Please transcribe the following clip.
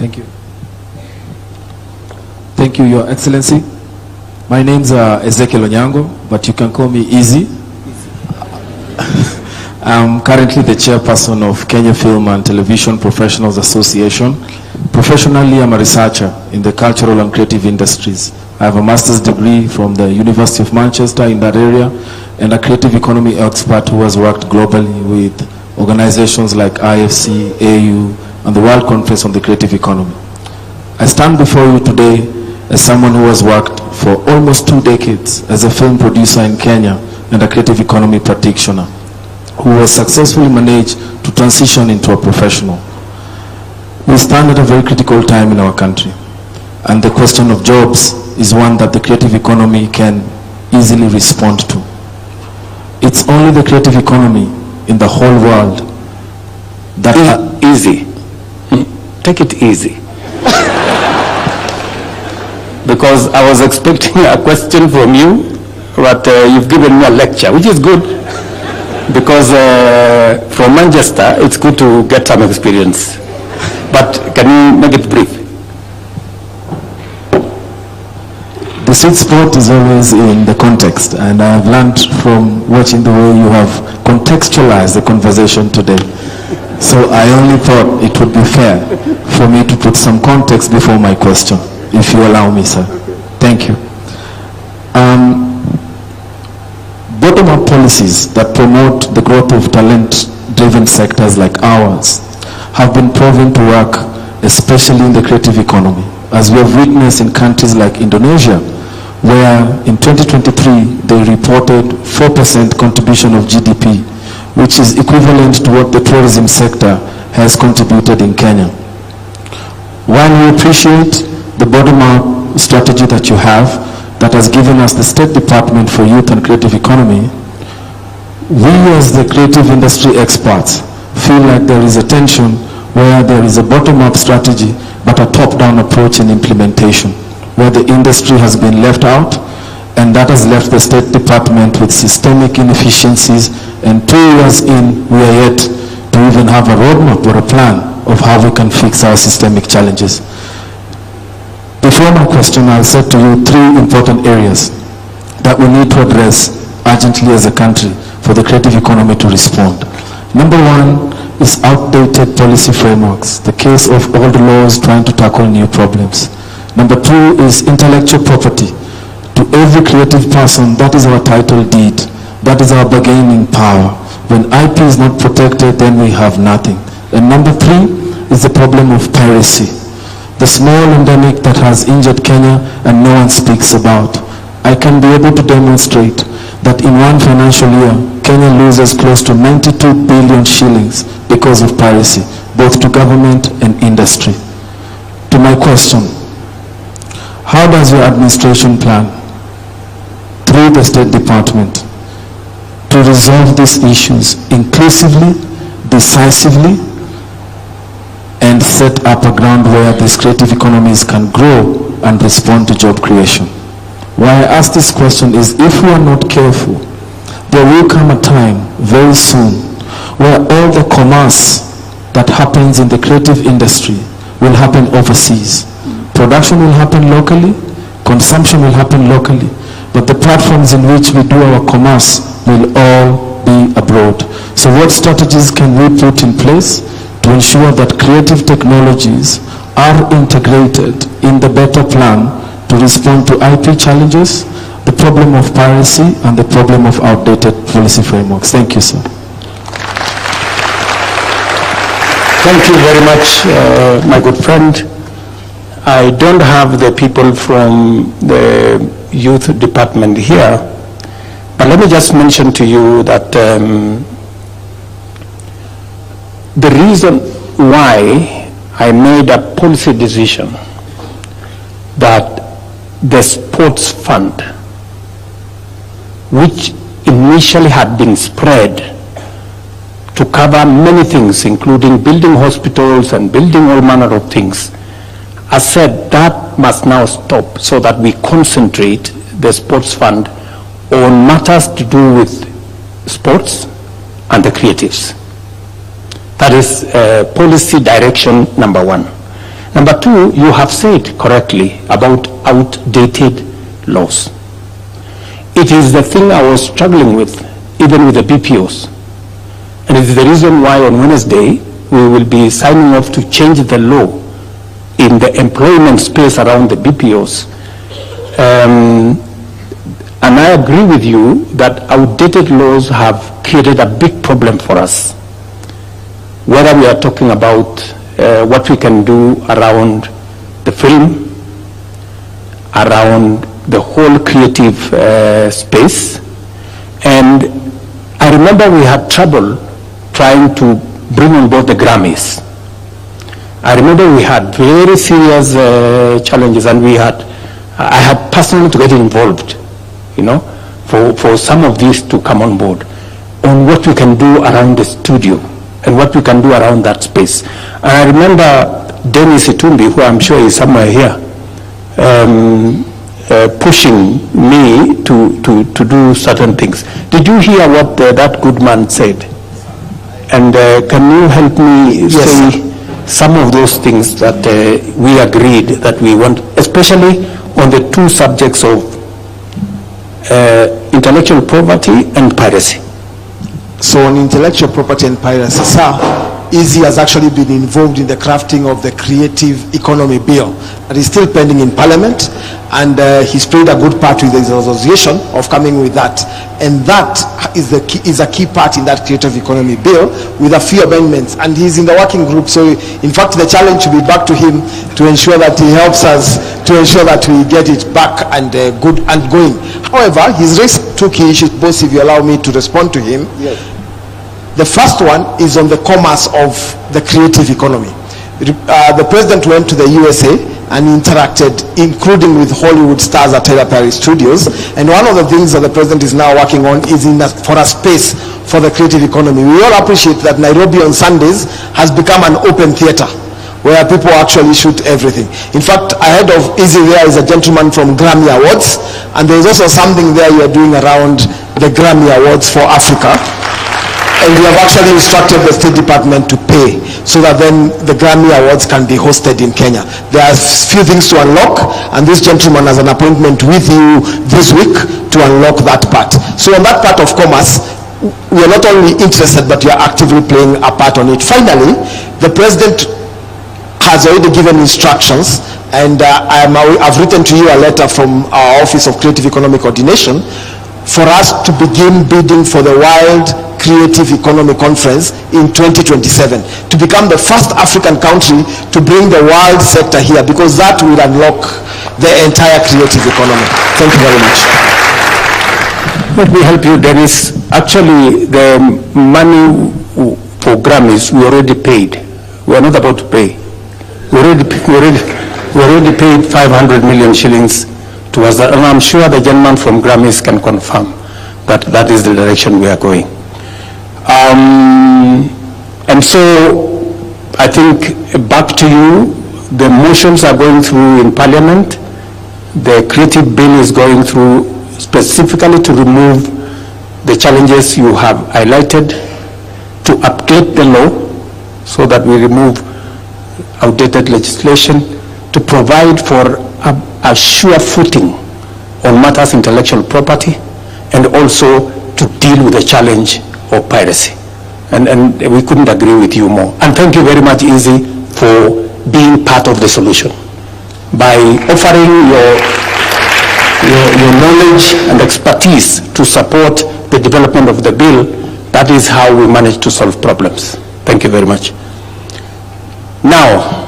Thank you. Thank you, Your Excellency. My name's Ezekiel Onyango, but you can call me Easy. I'm currently the chairperson of Kenya Film and Television Professionals Association. Professionally, I'm a researcher in the cultural and creative industries. I have a master's degree from the University of Manchester in that area, and a creative economy expert who has worked globally with organizations like IFC, AU, and the World Conference on the Creative Economy. I stand before you today as someone who has worked for almost 2 decades as a film producer in Kenya and a creative economy practitioner who has successfully managed to transition into a professional. We stand at a very critical time in our country, and the question of jobs is one that the creative economy can easily respond to. It's only the creative economy in the whole world that easy. Take it easy. Because I was expecting a question from you, but you've given me a lecture, which is good. Because from Manchester, it's good to get some experience. But can you make it brief? The sweet spot is always in the context, and I have learned from watching the way you have contextualized the conversation today. So I only thought it would be fair for me to put some context before my question, if you allow me, sir. Thank you. Bottom-up policies that promote the growth of talent-driven sectors like ours have been proven to work, especially in the creative economy, as we have witnessed in countries like Indonesia, where in 2023 they reported 4% contribution of GDP, which is equivalent to what the tourism sector has contributed in Kenya. While we appreciate the bottom-up strategy that you have, that has given us the State Department for Youth and Creative Economy, we as the creative industry experts feel like there is a tension where there is a bottom-up strategy but a top-down approach in implementation, where the industry has been left out, and that has left the State Department with systemic inefficiencies, and 2 years in, we are yet to even have a roadmap or a plan of how we can fix our systemic challenges. Before my question, I'll set to you 3 important areas that we need to address urgently as a country for the creative economy to respond. Number 1 is outdated policy frameworks, the case of old laws trying to tackle new problems. Number 2 is intellectual property. To every creative person, that is our title deed. That is our bargaining power. When IP is not protected, then we have nothing. And number 3 is the problem of piracy, the small endemic that has injured Kenya and no one speaks about. I can be able to demonstrate that in one financial year, Kenya loses close to 92 billion shillings because of piracy, both to government and industry. To my question, how does your administration plan, through the State Department, to resolve these issues inclusively, decisively, and set up a ground where these creative economies can grow and respond to job creation? Why I ask this question is, if we are not careful, there will come a time very soon where all the commerce that happens in the creative industry will happen overseas. Production will happen locally, consumption will happen locally, but the platforms in which we do our commerce will all be abroad. So what strategies can we put in place to ensure that creative technologies are integrated in the better plan to respond to IP challenges, the problem of piracy, and the problem of outdated policy frameworks? Thank you, sir. Thank you very much, my good friend. I don't have the people from the youth department here, but let me just mention to you that the reason why I made a policy decision that the sports fund, which initially had been spread to cover many things, including building hospitals and building all manner of things, I said that must now stop so that we concentrate the sports fund on matters to do with sports and the creatives. That is policy direction number 1. Number two, you have said correctly about outdated laws. It is the thing I was struggling with, even with the BPOs. And it is the reason why on Wednesday, we will be signing off to change the law in the employment space around the BPOs. And I agree with you that outdated laws have created a big problem for us. Whether we are talking about what we can do around the film, around the whole creative space. And I remember we had trouble trying to bring on board the Grammys. I remember we had very serious challenges, and I had personally to get involved, you know, for some of these to come on board on what we can do around the studio and what we can do around that space. And I remember Dennis Itumbi, who I'm sure is somewhere here, pushing me to do certain things. Did you hear what that good man said? And can you help me say some of those things that we agreed that we want, especially on the two subjects of intellectual property and piracy? So on intellectual property and piracy, sir, Easy has actually been involved in the crafting of the creative economy bill that is still pending in Parliament, and he's played a good part with his association of coming with that, and that is a key part in that creative economy bill with a few amendments, and he's in the working group. So in fact the challenge will be back to him to ensure that he helps us to ensure that we get it back and good and going. However, he's raised two key issues, both, if you allow me to respond to him. Yes. The first one is on the commerce of the creative economy. The president went to the USA and interacted, including with Hollywood stars at Tyler Perry Studios. And one of the things that the president is now working on is for a space for the creative economy. We all appreciate that Nairobi on Sundays has become an open theater where people actually shoot everything. In fact, ahead of Easy there is a gentleman from Grammy Awards, and there is also something there you are doing around the Grammy Awards for Africa. And we have actually instructed the State Department to pay so that then the Grammy Awards can be hosted in Kenya. There are few things to unlock, and this gentleman has an appointment with you this week to unlock that part. So on that part of commerce, we are not only interested, but we are actively playing a part on it. Finally, the president has already given instructions, and I've written to you a letter from our Office of Creative Economic Coordination for us to begin bidding for the World Creative Economy Conference in 2027 to become the first African country to bring the world sector here, because that will unlock the entire creative economy. Thank you very much. Let me help you, Dennis. Actually, the money for Grammys we already paid. We are not about to pay. We already paid 500 million shillings towards that, and I'm sure the gentleman from Grammys can confirm that that is the direction we are going. And so I think back to you, the motions are going through in Parliament. The creative bill is going through specifically to remove the challenges you have highlighted, to update the law so that we remove outdated legislation, to provide for a sure footing on matters intellectual property, and also to deal with the challenge of piracy. And we couldn't agree with you more. And thank you very much, Easy, for being part of the solution. By offering your knowledge and expertise to support the development of the bill, that is how we manage to solve problems. Thank you very much. Now,